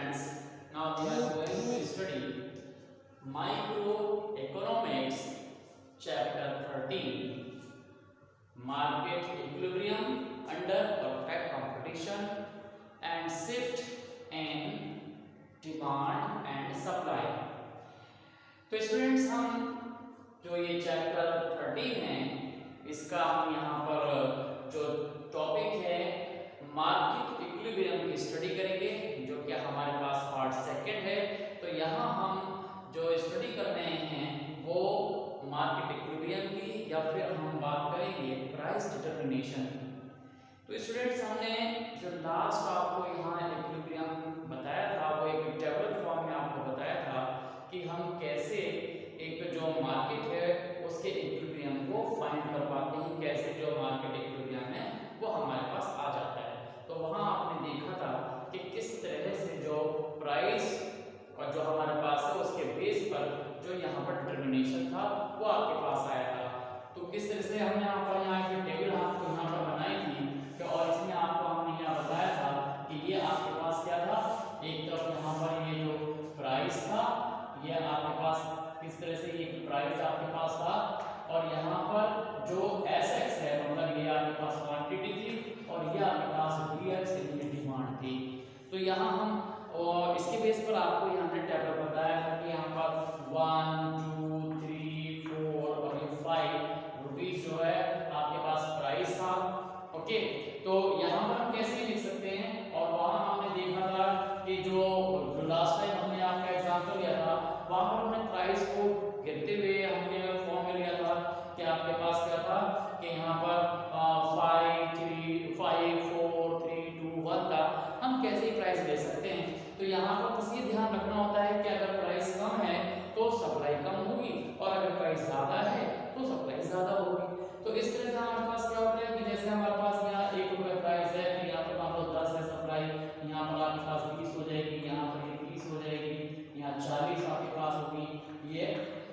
students, now we are going to study Microeconomics chapter 13, Market Equilibrium under Perfect Competition and Shift in Demand and Supply। तो students हम जो ये chapter 13 है इसका हम यहाँ पर जो टॉपिक है मार्केट इक्विलिब्रियम की स्टडी करेंगे, जो कि हमारे पास पार्ट सेकंड है। तो यहाँ हम जो स्टडी कर रहे हैं वो मार्केट इक्विलिब्रियम की, या फिर हम बात करेंगे प्राइस डिटरमिनेशन की। तो स्टूडेंट्स हमने जो लास्ट आपको यहाँ इक्विलिब्रियम बताया था वो एक टेबल फॉर्म में आपको बताया था कि हम कैसे एक जो मार्केट है उसके इक्विलिब्रियम को फाइंड कर पाते हैं, कैसे जो मार्केट इक्विलिब्रियम है वो हमारे पास आ जाता है। तो वहाँ आपने देखा था कि किस तरह से जो प्राइस और जो हमारे पास है उसके बेस पर जो यहाँ पर डिटरमिनेशन था वो आपके पास आया था। तो किस तरह से हमने यहाँ की टेबल आपको यहाँ पर बनाई थी कि, और इसमें आपको हमने यहाँ बताया था कि ये आपके पास क्या था, एक तरफ यहाँ पर ये जो प्राइस था ये आपके पास किस तरह से एक प्राइस आपके पास था, और यहाँ पर जो एसएक्स है मतलब ये आपके पास क्वांटिटी थी और ये आपके पास वीएक्स यानी डिमांड थी। तो यहाँ हम और इसके बेस पर आपको यहाँ पे टेबल बताया था कि यहाँ पर 1 2 3 4 और ये 5 रुपीज जो है आपके पास प्राइस था। ओके, तो यहाँ पर हम कैसे लिख सकते हैं, और वहाँ हमने देखा था कि जो लास्ट टाइम हमने आपका एग्जाम्पल लिया था वहाँ पर हमने प्राइस को गिरते हुए हमने फॉर्म में लिया था कि आपके पास क्या था कि यहाँ पर 5 4 3 2 1 था। हम कैसे प्राइस ले सकते हैं, तो यहाँ पर बस ये ध्यान रखना होता है कि अगर प्राइस कम है तो सप्लाई कम होगी, और अगर प्राइस ज़्यादा है तो सप्लाई ज़्यादा होगी। तो इस तरह से हमारे पास क्या होता है कि जैसे हमारे पास यहाँ 1 रुपये प्राइस है तो यहाँ पर मान लो 10 है सप्लाई, यहाँ पर आपके पास 20 हो जाएगी, यहाँ पर ये 30 हो जाएगी, यहाँ 40 आपके पास होगी, ये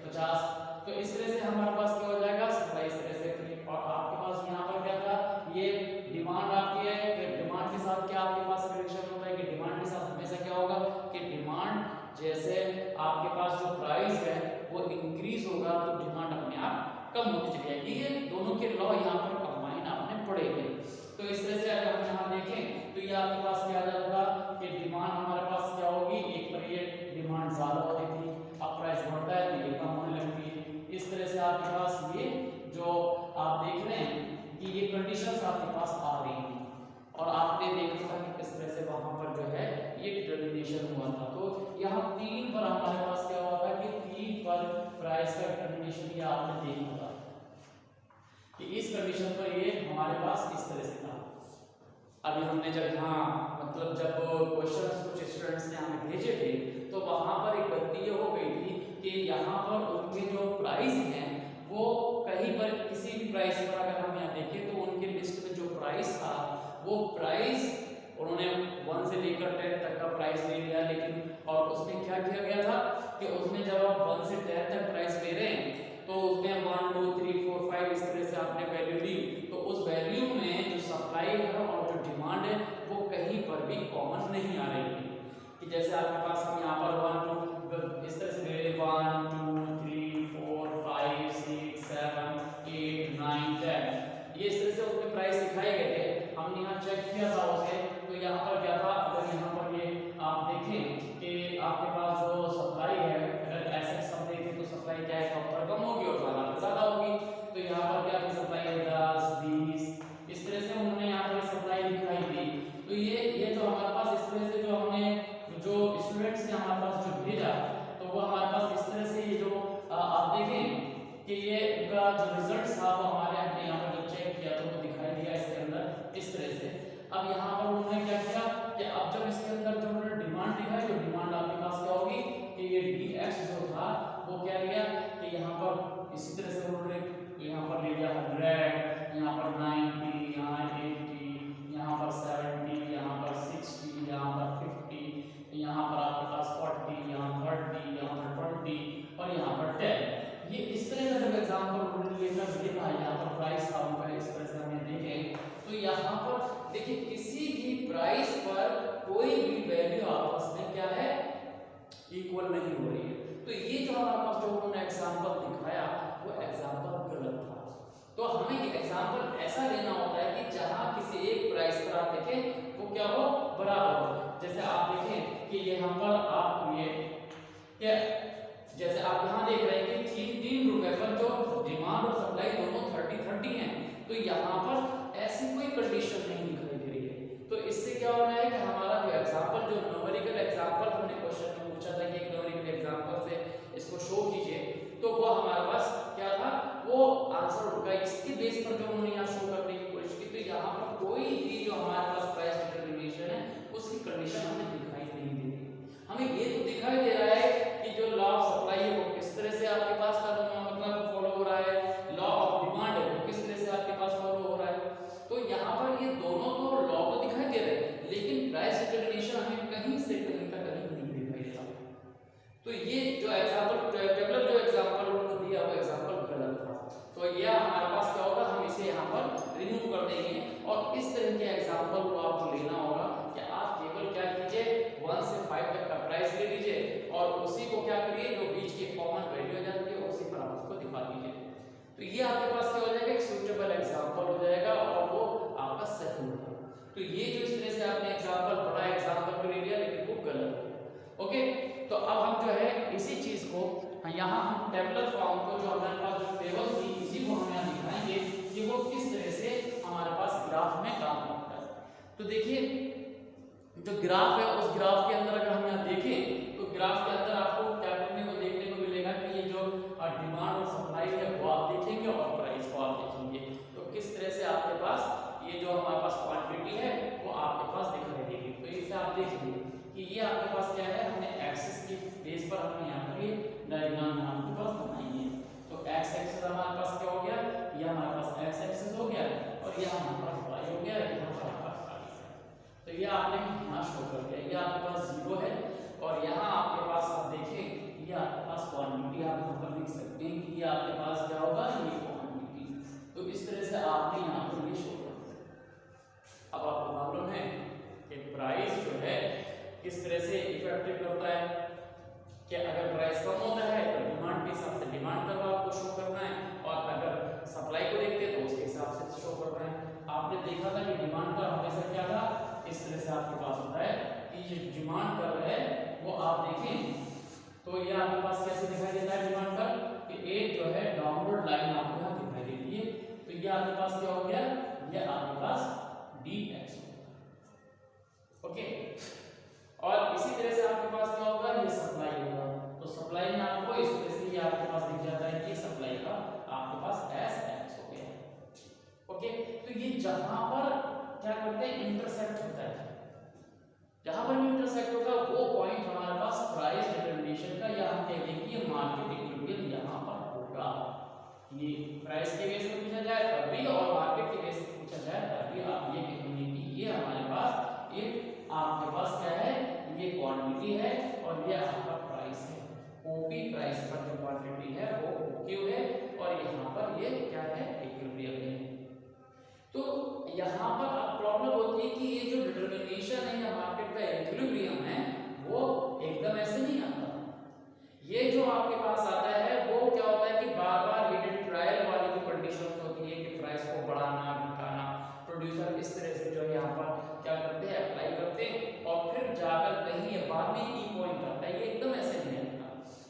50। तो इस तरह से हमारे पास क्या हो जाएगा सप्लाई इस तरह से। और आपके पास यहाँ पर क्या था, ये डिमांड आपकी है, फिर डिमांड के साथ क्या आपके पास रिलेशन होता है कि डिमांड के साथ हमेशा क्या होगा कि डिमांड जैसे आपके पास जो प्राइस है वो इंक्रीज होगा तो डिमांड अपने आप कम होती चली जाएगी। ये दोनों के लॉ यहाँ पर कंबाइन आपने पढ़े थे। तो इस तरह से अगर हम यहाँ देखें तो ये आपके पास क्या आ जाएगा कि डिमांड हमारे पास क्या होगी, एक पर ये डिमांड ज्यादा होती थी, अब प्राइस बढ़ता है तो ये कम होने लगती है। इस तरह से आपके पास ये जो आप देख रहे हैं कि ये कंडीशंस आपके पास आ रही हैं, और आपने देखा था कि किस तरह से वहां पर जो है ये डिटरमिनेशन हुआ था। तो यहाँ 3 पर हमारे पास क्या हुआ था कि 3 पर प्राइस का डिटरमिनेशन ये आपने देखा था कि इस कंडीशन पर ये हमारे पास इस तरह से था। अभी हमने जब यहाँ मतलब जब क्वेश्चन कुछ स्टूडेंट्स ने हमें भेजे थे तो वहां पर एक गलती ये हो गई थी कि यहाँ पर उनके जो प्राइस हैं वो कहीं पर किसी भी प्राइस पर अगर हम यहाँ देखें तो उनके लिस्ट में जो प्राइस था वो प्राइस उन्होंने 1 से लेकर 10 तक का प्राइस ले लिया, लेकिन और उसमें क्या किया गया था कि उसमें जब आप 1 से 10 तक प्राइस ले रहे हैं तो उसमें 1 2 3 4 5 इस तरह से आपने वैल्यू ली, तो उस वैल्यू में जो सप्लाई है और जो डिमांड है वो कहीं पर भी कॉमन नहीं आ रही थी। कि जैसे आपके पास हम यहाँ पर 1 2 इस तरह से ले रहे 1 2 3 4 5 6 7 8 9 10 ये इस तरह से उसमें प्राइस दिखाए गए थे। हमने यहाँ चेक किया था उसे, तो यहाँ पर क्या था, अगर यहाँ पर ये आप देखें कि आपके पास जो सप्लाई है अगर ऐसे सब देखें तो सप्लाई क्या है कम पर कम होगी और ज़्यादा होगी। तो यहाँ पर क्या की सप्लाई है 10 20 इस तरह से उन्होंने यहाँ पर सप्लाई दिखाई थी। तो ये जो हमारे पास इस तरह से जो हमने जो स्टूडेंट्स ने हमारे पास जो भेजा तो वो हमारे पास इस तरह से ये जो आप देखें कि ये इनका जो रिजल्ट था वो हमारे हमने यहाँ पर जब चेक किया तो वो दिखाई दिया इसके अंदर इस तरह से। अब यहाँ पर उन्होंने क्या किया कि अब जब इसके अंदर जो उन्होंने डिमांड दिखाई, जो डिमांड आपके पास क्या होगी कि ये dx जो था वो क्या लिया कि यहाँ पर इसी तरह से उन्होंने यहाँ पर ले लिया 100, यहाँ पर 90, यहाँ 80, यहाँ पर 70, यहाँ पर 60, यहाँ पर 50, यहाँ पर आपके पास 40, यहाँ 30, यहाँ पर 20 और यहाँ पर 10। ये इस तरह का जब एग्जाम्पल उन्होंने लेकर देखा, यहाँ पर प्राइस था उनका इस तरह से हमने देखे तो यहाँ पर देखिए किसी भी प्राइस इक्वल नहीं हो रही है। तो ये जो हमारे पास जो उन्होंने एग्जांपल दिखाया वो एग्जांपल गलत था। तो हमें ये एग्जांपल ऐसा लेना होता है कि जहां किसी एक प्राइस पर आप देखें तो क्या हो बराबर हो। जैसे आप देखें कि यहाँ पर आप ये क्या जैसे आप यहाँ देख रहे हैं कि 3 रुपए पर जो डिमांड और सप्लाई दोनों 30-30 हैं, तो यहाँ पर ऐसी कोई कंडीशन नहीं दिखाई दे रही है। तो इससे क्या हो रहा है कि हमारा जो एग्जांपल जो न्यूमेरिकल एग्जांपल हमने क्वेश्चन में पूछा था कि एक न्यूमेरिकल एग्जांपल से इसको शो कीजिए, तो वो हमारे पास क्या था वो आंसर होगा इसके बेस पर जो उन्होंने यहाँ शो करने की कोशिश की। तो यहाँ पर कोई भी जो हमारे पास प्राइस डिटरमिनेशन है उसकी कंडीशन हमें दिखाई नहीं दे रही। हमें ये तो दिखाई दे रहा है कि जो लॉ ऑफ सप्लाई है वो किस तरह से आपके पास मतलब फॉलो हो रहा है, लॉ ऑफ डिमांड है वो किस तरह से आपके पास फॉलो हो रहा है। तो यहाँ पर ये दोनों तो लॉ तो दिखाई दे रहे हैं, लेकिन प्राइस डिटरमिनेशन हमें कहीं से कहीं का कहीं नहीं दिखाई दे रहा। तो ये जो एग्जांपल डेवलप जो एग्जांपल उन्होंने दिया वो एग्जांपल गलत था। तो ये हमारे पास क्या होगा, हम इसे यहाँ पर रिमूव कर देंगे और इस तरह के एग्जांपल को आपको लेना होगा कि आप केवल क्या कीजिए 1 से 5 तक का प्राइस ले लीजिए और उसी को क्या करिए जो बीच की कॉमन वैल्यू हो जाती है उसी पर आप उसको दिखा दीजिए। तो ये आपके पास क्या हो जाएगा एक सूटेबल एग्जांपल हो जाएगा और वो आपका सही होगा। तो ये जो इस तरह से आपने एग्जांपल पढ़ा एग्जांपल को ले लिया लेकिन वो गलत है। ओके, तो अब हम जो है इसी चीज को यहाँ हम टेबुलर फॉर्म को जो हमारे पास जो टेबल थी इसी को हम यहाँ दिखाएंगे कि वो किस तरह से हमारे पास ग्राफ में काम करता है। तो देखिए जो ग्राफ है उस ग्राफ के अंदर अगर हम यहाँ देखें तो ग्राफ के अंदर आपको क्या करने को देखने को मिलेगा कि ये जो डिमांड और सप्लाई है वो आप देखेंगे और प्राइस को आप देखेंगे। तो किस तरह से आपके पास ये जो हमारे पास क्वांटिटी है वो आपके पास दिखाई देगी। तो इसे आप देखिए कि ये आपके पास क्या है, हमने एक्सिस की बेस पर हमने यहाँ पर ये डायग्राम यहाँ आपके पास बनाई है। तो एक्स एक्सिस हमारे पास क्या हो गया, ये हमारे पास एक्स एक्सिस हो गया और ये हमारे पास वाई हो गया, यहाँ पर हमारे पास प्राइस है। तो ये आपने यहाँ शो कर दिया, ये आपके पास 0 है और यहाँ आपके पास आप देखें ये आपके पास क्वांटिटी आप यहाँ पर लिख सकते हैं कि ये आपके पास क्या होगा ये क्वांटिटी। तो इस तरह से आपने यहाँ पर ये शो कर दिया। अब आपको मालूम है कि प्राइस जो है किस तरह से इफेक्टिव करता है कि अगर प्राइस कम होता है तो डिमांड के हिसाब से डिमांड कर्व आपको शो करना है और अगर सप्लाई को देखते हैं तो उसके हिसाब से शो करना है। आपने देखा था कि डिमांड कर्व हमेशा क्या था इस तरह से आपके पास होता है कि जो डिमांड कर्व है वो आप देखें तो ये आपके पास कैसे दिखाई देता है डिमांड कर्व कि एक जो है डाउनवर्ड लाइन आपको यहाँ दिखाई देती है। तो ये आपके पास क्या हो गया, ये आपके पास dx ओके। और इसी तरह से आपके पास क्या होगा ये सप्लाई होगा। तो सप्लाई में आपको इस तरह से ये आपके पास दिख जाता है कि सप्लाई का आपके पास sx हो गया ओके। तो ये जहां पर क्या करते हैं इंटरसेक्ट होता है, जहां पर इंटरसेक्ट होगा वो पॉइंट हमारे पास प्राइस डिटरमिनेशन का या हम कह दें कि मार्केट इक्विलिब्रियम यहां पर होगा। ये प्राइस के बेस पर पूछा जाए तब भी और मार्केट के बेस पर पूछा जाए तब भी आप ये कहेंगे कि ये हमारे पास ये आपके पास क्या है ये क्वांटिटी है और ये आपका प्राइस है। ओपी प्राइस पर जो क्वांटिटी है वो ओक्यू है और यहाँ पर ये क्या है इक्विलिब्रियम है। तो यहाँ पर अब प्रॉब्लम होती है कि ये जो डिटरमिनेशन है या मार्केट का इक्विलिब्रियम है वो एकदम ऐसे नहीं आता। ये जो आपके पास आता है वो क्या होता है कि बार बार हिडन ट्रायल वाली जो कंडीशंस होती है कि प्राइस को बढ़ाना घटाना, प्रोड्यूसर इस तरह से जो यहाँ पर क्या करते हैं अप्लाई करते हैं और फिर जाकर कहीं ये बाद में की पॉइंट आता है, ये एकदम ऐसे नहीं आता।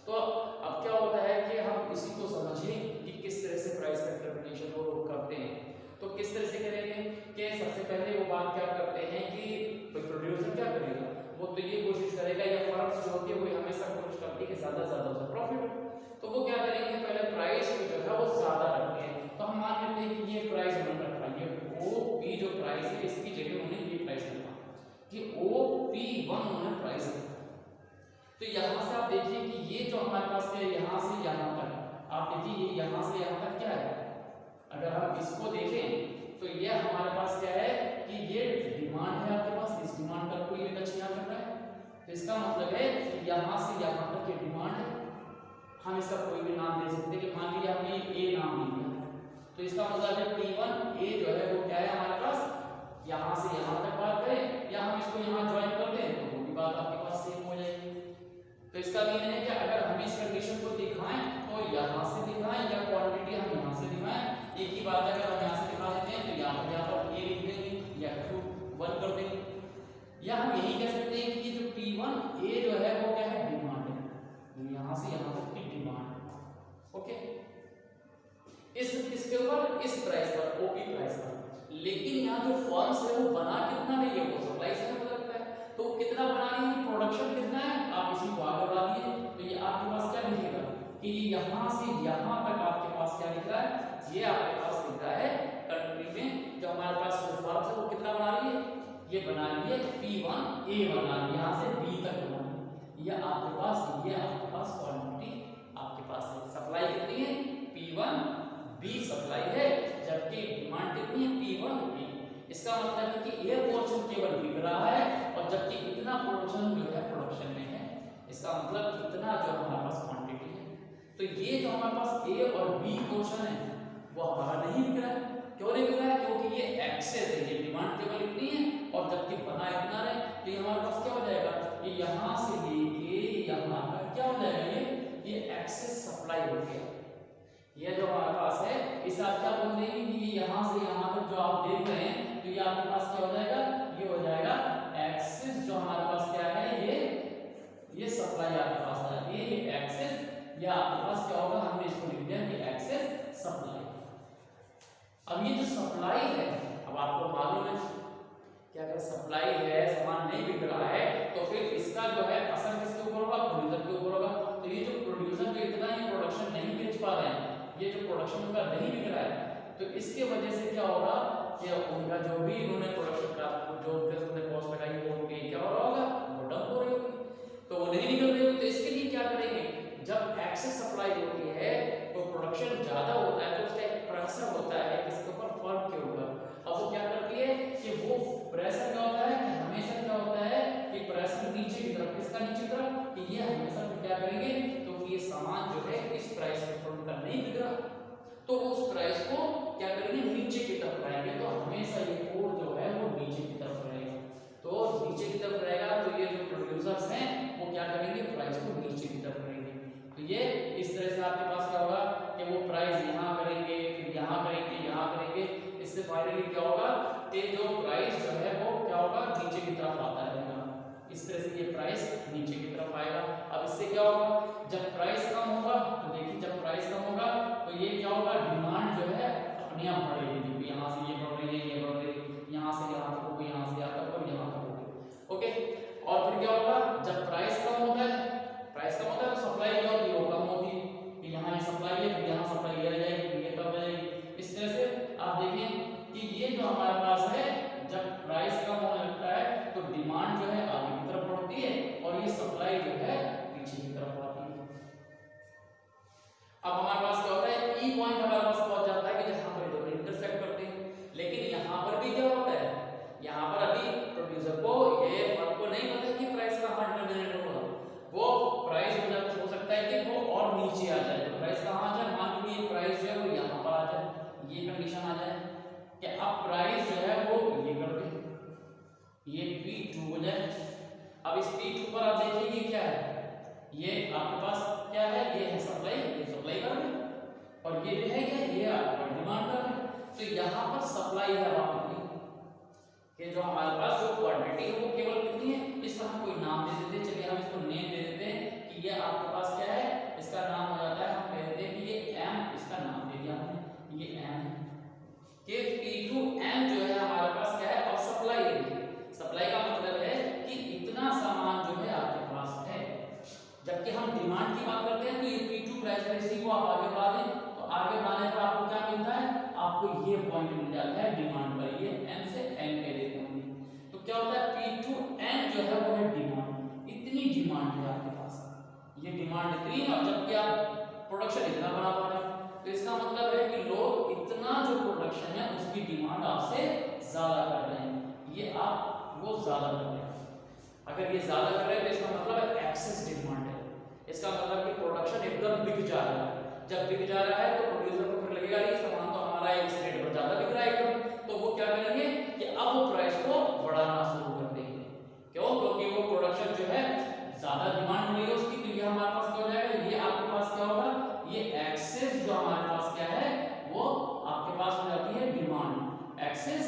तो अब क्या होता है कि हम इसी को समझें कि किस तरह से प्राइस का डिटरमिनेशन वो लोग करते हैं। तो किस तरह से करेंगे कि सबसे पहले वो बात क्या करते हैं कि प्रोड्यूसर क्या करेगा, वो तो ये कोशिश करेगा या फर्म्स जो होती है वो हमेशा कोशिश करती है कि ज्यादा से ज्यादा उसका प्रॉफिट हो। तो वो क्या करेंगे पहले प्राइस को जो है वो ज्यादा रखते हैं। तो हम मान लेते हैं कि ये प्राइस उन्होंने रखा, ये OP जो प्राइस है इसकी जगह उन्होंने ये प्राइस रखा कि OP1 उन्होंने प्राइस रखा। तो यहाँ से आप देखिए कि ये जो हमारे पास है यहाँ से यहाँ तक आप देखिए ये यहाँ से यहाँ तक क्या है, अगर हम इसको देखें तो ये हमारे पास क्या है कि ये डिमांड है आपके पास, इस डिमांड पर कोई टच यहाँ कर रहा है। तो इसका मतलब है कि यहाँ से यहाँ तक ये डिमांड है। हम इसका कोई भी नाम दे सकते हैं कि मान लीजिए हमने A नाम ले लिया तो इसका मतलब है T1 A जो है वो क्या है हमारे पास यहाँ से यहाँ तक बात करें या हम इसको यहाँ ज्वाइन कर दें तो वो भी बात आपके पास सेम हो जाएगी। तो इसका या हम यही कह सकते हैं कि ये जो P1 A जो है वो क्या है, डिमांड है, यहां से यहां तक की डिमांड। ओके, इसके ऊपर इस प्राइस पर, ओपी प्राइस पर। लेकिन यहाँ जो फर्म्स है वो बना कितना रही है, वो सप्लाई से पता लगता है, तो कितना बना रही है, प्रोडक्शन कितना है, आप इसी को आगे बढ़ा दिए तो ये आपके पास क्या लिखेगा कि यहाँ से यहाँ तक आपके पास क्या लिख रहा है, ये आपके पास लिख रहा है कंट्री में जो हमारे पास जो फर्म्स है वो कितना बना रही है, ये बना रही है P1 A बना रही है, यहाँ से B तक बना रही है। ये आपके पास क्वांटिटी आपके पास है, सप्लाई कितनी है P1 B सप्लाई है, जबकि डिमांड कितनी है P1 B। इसका मतलब है कि ये पोर्शन केवल बिक रहा है और जबकि इतना पोर्शन जो है प्रोडक्शन में है, इसका मतलब इतना जो हमारे पास क्वांटिटी है। तो ये जो हमारे पास A और B पोर्शन है वो हमारा नहीं बिक रहा है। क्यों नहीं बिक रहा है, क्योंकि ये एक्सेस है, ये डिमांड केवल इतनी है और जबकि बना इतना है, तो ये हमारे पास क्या हो जाएगा, ये यहाँ से लेके यहाँ तक क्या हो जाएगा, ये एक्सेस सप्लाई हो गया। ये जो हमारे पास है इस आप क्या बोल देंगे कि ये यहाँ से यहाँ तक जो आप देख रहे हैं, तो ये आपके पास क्या हो जाएगा, ये हो जाएगा एक्सेस जो हमारे पास क्या है, ये सप्लाई आपके पास आ जाती है, ये एक्सेस, या आपके पास क्या होगा, हमने इसको लिख दिया कि एक्सेस सप्लाई। अब ये जो सप्लाई है, अब आपको मालूम है कि अगर सप्लाई है, सामान नहीं बिक रहा है, तो फिर इसका जो है असर किसके ऊपर होगा, प्रोड्यूसर के ऊपर होगा। तो ये जो प्रोड्यूसर जो इतना ही प्रोडक्शन नहीं बेच पा रहे हैं, ये जो प्रोडक्शन उनका नहीं बिक रहा है, तो इसके वजह से क्या होगा कि उनका जो भी इन्होंने प्रोडक्शन का जो उन्होंने कॉस्ट लगाई है वो उनकी क्या हो रहा होगा, वो डंप हो रही होगी, तो वो नहीं निकल रही होगी। तो इसके लिए क्या करेंगे, जब एक्सेस सप्लाई होती है तो प्रोडक्शन ज्यादा होता है, तो उसका एक प्रेशर होता है किसके ऊपर, फर्म के ऊपर। अब वो क्या करती है कि वो प्रेशर क्या होता है कि हमेशा क्या होता है कि प्रेशर नीचे की तरफ, किसका नीचे की तरफ, कि ये हमेशा क्या करेंगे, तो ये सामान जो है इस प्राइस पर उनका नहीं बिक रहा, तो उस प्राइस को क्या करेंगे, नीचे की तरफ लाएंगे, तो हमेशा ये कोड जो है वो नीचे की तरफ रहेगा। तो नीचे की तरफ रहेगा तो ये जो प्रोड्यूसर्स हैं वो क्या करेंगे, प्राइस को नीचे की तरफ करेंगे। तो ये इस तरह से आपके पास क्या होगा कि वो प्राइस यहाँ करेंगे, फिर यहाँ करेंगे, यहाँ करेंगे, इससे फाइनली क्या होगा कि जो प्राइस जो है वो क्या होगा, नीचे की तरफ आता रहेगा। इस तरह से ये प्राइस नीचे की तरफ आएगा। अब इससे क्या होगा, जब प्राइस कम होगा, तो देखिए जब प्राइस कम होगा तो ये क्या होगा, डिमांड जो है अपने आप बढ़ेगी, यहाँ से ये बढ़ रही है, ये बढ़ रही है, यहाँ से यहाँ तक होगी, यहाँ से यहाँ तक और यहाँ तक होगी। ओके, और फिर क्या होगा, जब प्राइस कम होता है, प्राइस कम होता है तो सप्लाई क्या होती है, वो कम होती है, कि यहाँ ये सप्लाई है, फिर यहाँ सप्लाई ये रह जाएगी, ये कम रह जाएगी। इस तरह से आप देखें कि ये जो हमारे पास है, जब प्राइस कम होने लगता है तो डिमांड जो है आगे की तरफ बढ़ती है और ये सप्लाई जो है पीछे की तरफ आती है। अब हमारे पास क्या होता है, ई पॉइंट हमारे पास पहुंच जाता है कि जहां पर दोनों इंटरसेक्ट करते हैं। लेकिन यहां पर भी क्या होता है, यहां पर अभी प्रोड्यूसर को ये फर्क को नहीं पता कि प्राइस कहां जनरेट होगा, वो प्राइस हो सकता है कि वो और नीचे आ जाए, तो प्राइस कहां आ जाए, मान लीजिए प्राइस जो है वो यहां पर आ जाए, ये कंडीशन आ जाए कि अब प्राइस जो है वो ये कर दे, ये P2 हो जाए। अब इस P2 पर आप देखिए ये क्या है, ये आपके पास क्या है, ये है सप्लाई, ये सप्लाई कर रहे हैं, और ये भी है क्या, ये आपका डिमांड कर रहे हैं। तो यहाँ पर सप्लाई है आपकी कि जो हमारे पास जो क्वांटिटी है वो केवल कितनी है, इस पर हम कोई नाम दे देते हैं, चलिए हम इसको नेम दे देते हैं कि ये आपके पास क्या है, इसका नाम हो जाता है, हम कह देते हैं कि ये M, इसका नाम दे दिया हमने, ये M है कि P2 M जो है हमारे पास क्या है, और सप्लाई है। सप्लाई का मतलब है कि इतना सामान जो है आपके पास है, जबकि हम डिमांड की बात करते हैं तो ये P2 प्राइस पर इसी को आप आगे बढ़ा दें, तो आगे बढ़ाने पर आपको क्या मिलता है, आपको ये पॉइंट मिल जाता है डिमांड पर, ये M से N कह देते हैं। तो क्या होता है, P2 N जो है वो है डिमांड, इतनी डिमांड है आपके पास, ये डिमांड इतनी है, और जबकि आप प्रोडक्शन इतना बना पा रहे हैं, तो इसका मतलब है कि लोग इतना जो प्रोडक्शन है उसकी डिमांड आपसे ज्यादा कर रहे हैं, ये आप वो ज्यादा कर रहे हैं। अगर ये ज्यादा कर रहे हैं तो इसका मतलब एक्सेस डिमांड है, इसका मतलब कि प्रोडक्शन एकदम बिक जा रहा है। जब बिक जा रहा है तो प्रोड्यूसर को फिर लगेगा ये सामान तो हमारा इस रेट पर ज्यादा बिक रहा है एकदम, तो वो क्या करेंगे कि अब वो प्राइस को बढ़ाना शुरू कर देंगे। क्यों, क्योंकि वो प्रोडक्शन जो है ज्यादा डिमांड हो रही है उसकी, तो ये हमारे पास क्या हो जाएगा, ये आपके पास क्या होगा, ये एक्सेस जो हमारे पास क्या है वो आपके पास हो जाती है डिमांड, एक्सेस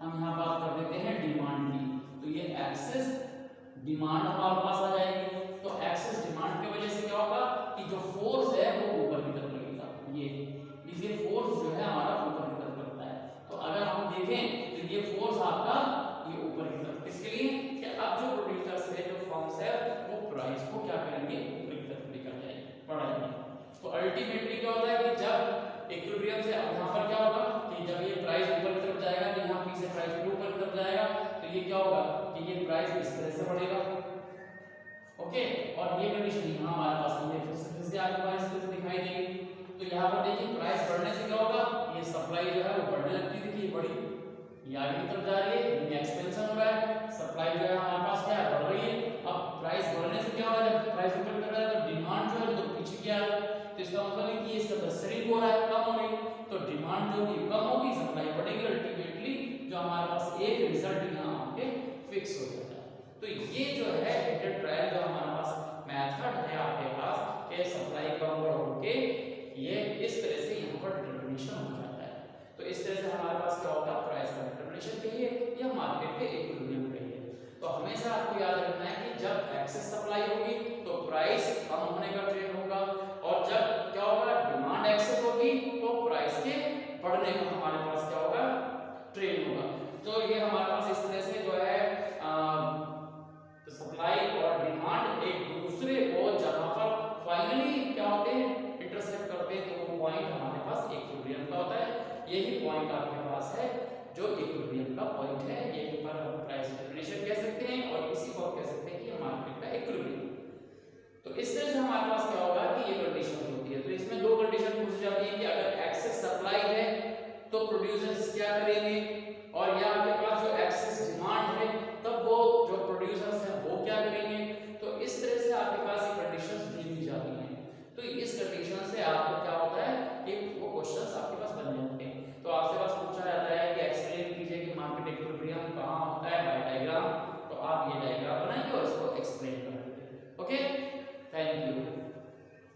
हम यहाँ बात कर देते हैं डिमांड की, तो ये एक्सेस डिमांड हमारे पास आ जाएगी। तो एक्सेस डिमांड की वजह से क्या होगा कि जो फोर्स है वो ऊपर की तरफ लगेगा, ये फोर्स जो है हमारा ऊपर की तरफ लगता है। तो अगर हम देखें तो ये फोर्स आपका ये ऊपर की तरफ, इसके लिए कि अब जो प्रोड्यूसर्स है, जो फर्म्स है, वो प्राइस को क्या करेंगे, ऊपर की तरफ लेकर जाएंगे, बढ़ाएंगे। तो अल्टीमेटली क्या होता है कि जब इक्विलिब्रियम से अब यहाँ पर क्या होगा कि जब ये प्राइस ऊपर की तरफ जाएगा, तो यहाँ पी से प्राइस ऊपर की तरफ जाएगा, तो ये क्या होगा कि ये प्राइस इस तरह से बढ़ेगा। ओके, और ये कंडीशन यहाँ हमारे पास ये फिर से आपके पास इस तरह से दिखाई देगी। तो यहाँ पर देखिए प्राइस बढ़ने से क्या होगा, ये सप्लाई जो है वो बढ़ने लगती है, देखिए बड़ी ये आगे की तरफ जा रही है, ये एक्सपेंशन हो रहा है, सप्लाई जो है हमारे पास क्या है, बढ़ रही है। अब प्राइस बढ़ने से क्या हो रहा है, जब प्राइस ऊपर कर रहा है तो डिमांड जो है तो पीछे क्या है, तो इसका मतलब है कि इसका श्रिंक हो रहा है, कम हो रही है। तो डिमांड जो होगी कम होगी, सप्लाई बढ़ेगी, अल्टीमेटली जो हमारे पास एक रिजल्ट यहाँ आके फिक्स हो जाता है। तो ये जो है हेटेड ट्रायल जो हमारे पास मेथड है आपके पास कि सप्लाई कम बढ़ के ये इस तरह से यहाँ पर डिटरमिनेशन हो जाता है। तो इस तरह से हमारे पास क्या होगा, प्राइस का डिटरमिनेशन कहिए या मार्केट के इक्विलिब्रियम कहिए। तो हमेशा आपको याद रखना है कि जब एक्सेस सप्लाई होगी तो प्राइस कम होने का ट्रेंड होगा, और जब क्या होगा, डिमांड एक्सेस होगी तो प्राइस के बढ़ने का हमारे पास क्या होगा, ट्रेंड होगा। तो ये हमारे पास इस तरह से जो है सप्लाई और डिमांड एक दूसरे को जहां पर फाइनली क्या होते हैं, इंटरसेक्ट करते हैं, तो वो पॉइंट हमारे पास इक्विलिब्रियम का होता है। यही पॉइंट आपके पास है जो इक्विलिब्रियम का पॉइंट है, यही पर हम प्राइस डिटरमिनेशन कह सकते हैं और इसी को कह सकते हैं कि मार्केट का इक्विलिब्रियम। तो इस तरह से हमारे पास क्या होगा कि ये कंडीशन होती है। तो इसमें दो कंडीशन पूछी जाती है कि अगर एक्सेस सप्लाई है तो प्रोड्यूसर्स क्या करेंगे,